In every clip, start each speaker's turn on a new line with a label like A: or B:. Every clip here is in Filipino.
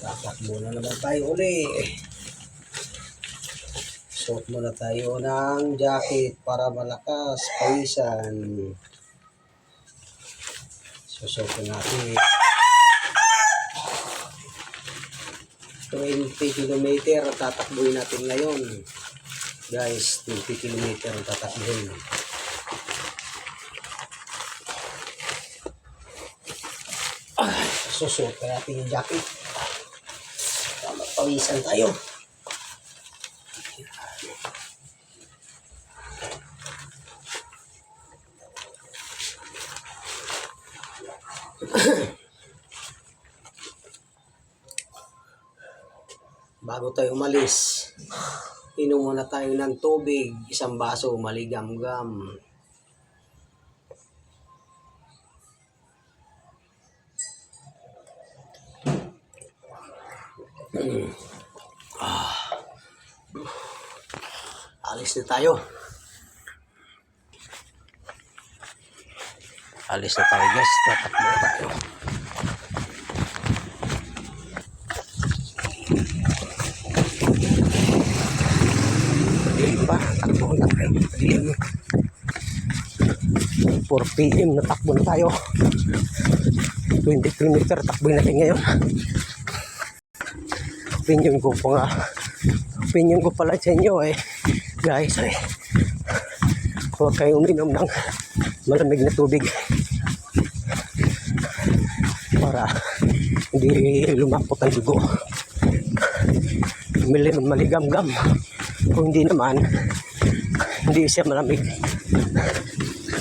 A: Tatakbo na naman tayo uli. Suot muna tayo ng jacket para malakas pawisan. Susuotin natin. 20 km tatakbuhin natin ngayon. Guys, 20 km tatakbuhin. Susuotin natin yung jacket. Para pawisan tayo. Bago tayo umalis, inom muna tayo ng tubig, isang baso, maligam-gam. Alis na tayo. Alis na tayo guys, tatakbo tayo. Pa, takbo na tayo. 4 PM na takbo na tayo. 20 km takbo natin ngayon. Opinion ko pala sa inyo guys huwag kayong uminom ng malamig na tubig para hindi lumapot ang dugo. Maligam-gam. Kung hindi naman, hindi siya malamig.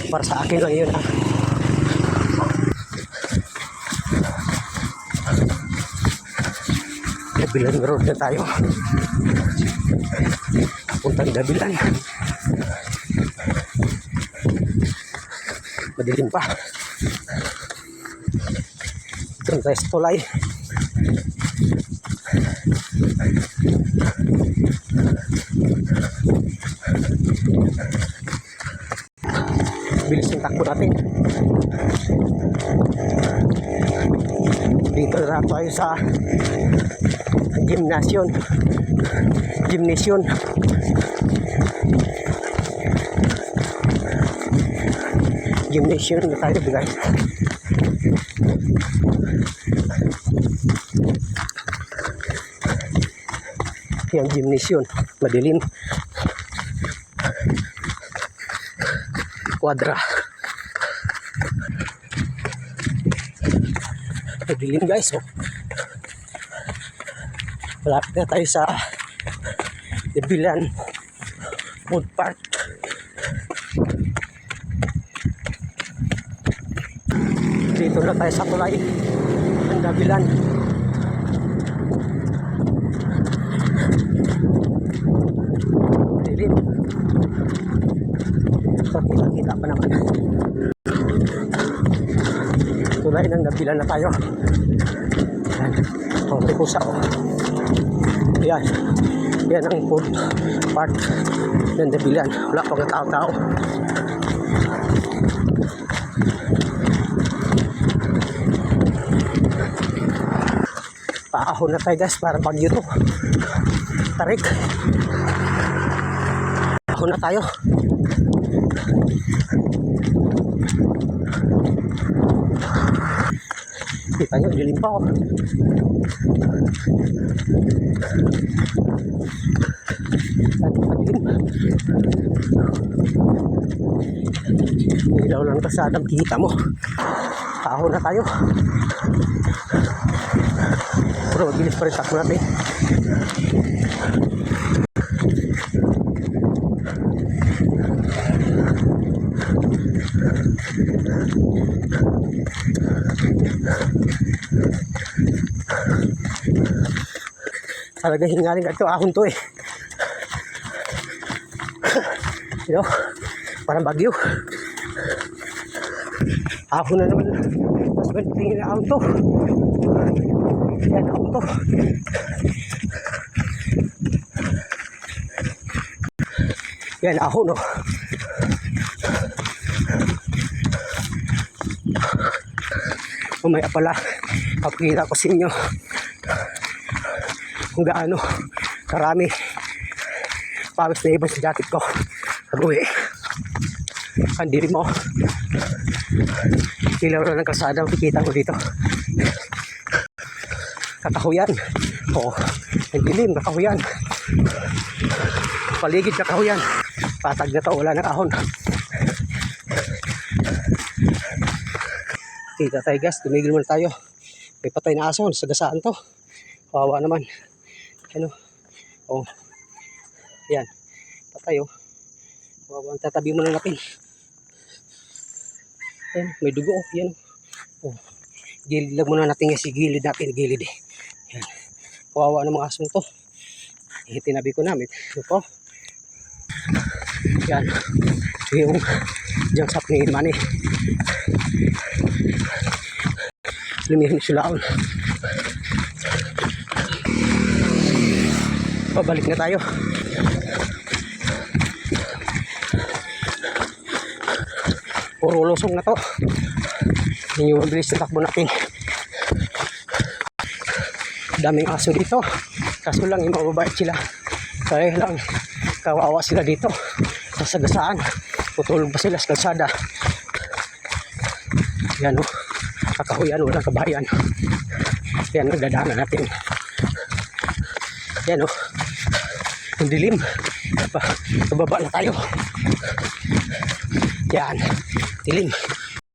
A: Para sa akin lang yun Dabilan Road na tayo. Puntang Dabilan. Madilim pa. Ito tayo sa tulay. Bilis yung takbo natin. Dito na tayo sa gymnasium na tayo guys. Yung gymnasium madilim, kwadra madilim guys. Malapit na tayo sa Dabilan Food Park. Dito na tayo sa tulay ng Dabilan. Dilim. Kita pa naman. Tulay ng Dabilan na tayo. Yan. Ang rikusa Yan. Yan ang food park ng Dabilan. Wala pang tao-tao. Paahon na tayo guys, para bagyo to. Tarik. Paahon na tayo. Kita nyo, dilim pa ilaw lang kasadang kita mo. Paahon na tayo. Pero mabilis pa rin takbo natin. Talaga hingaling ito ahon to you know, parang bagyo. Ahon na naman. Mas tingin na ahon to. Yan ahon to. Yan ahon Umaya pala, papakita ko sa inyo kung gaano karami pawis na ibang sa jacket ko. Pag-uwi. Ang dilim mo. Ilaw na ng kalsada, makikita ko dito. Kakahuyan. Oo. Ang dilim, kakahuyan. Paligid kakahuyan. Patag na to, wala ng ahon. Kita tayo guys, tumigil muna tayo. May patay na aso, sagasaan to. Kawawa naman. Ano? Oh. Yan. Patay oh. Kawawa, tatabi muna natin. Yan, may dugo oh. Yan oh. Gilid lang muna natin yung gilid natin. Gilid eh. Yan. Kawawa ng mga aso to. Eh, tinabi ko namin. Ito po. Yan. Ito yung junk shop ni Manny. Lumihin sulaon. Pabalik na tayo. Puro lusong na to. Hindi yung mabilis na takbo natin. Daming aso dito. Kaso lang yung mababait sila. Kaya lang kawawa sila dito. Sa sagasaan. Putulog pa sila sa kalsada. Yan o. Kakahuyan, walang kabayan. Yan, nagdadaanan natin. Yan o. Ang dilim. Pababa na tayo. Yan. Dilim.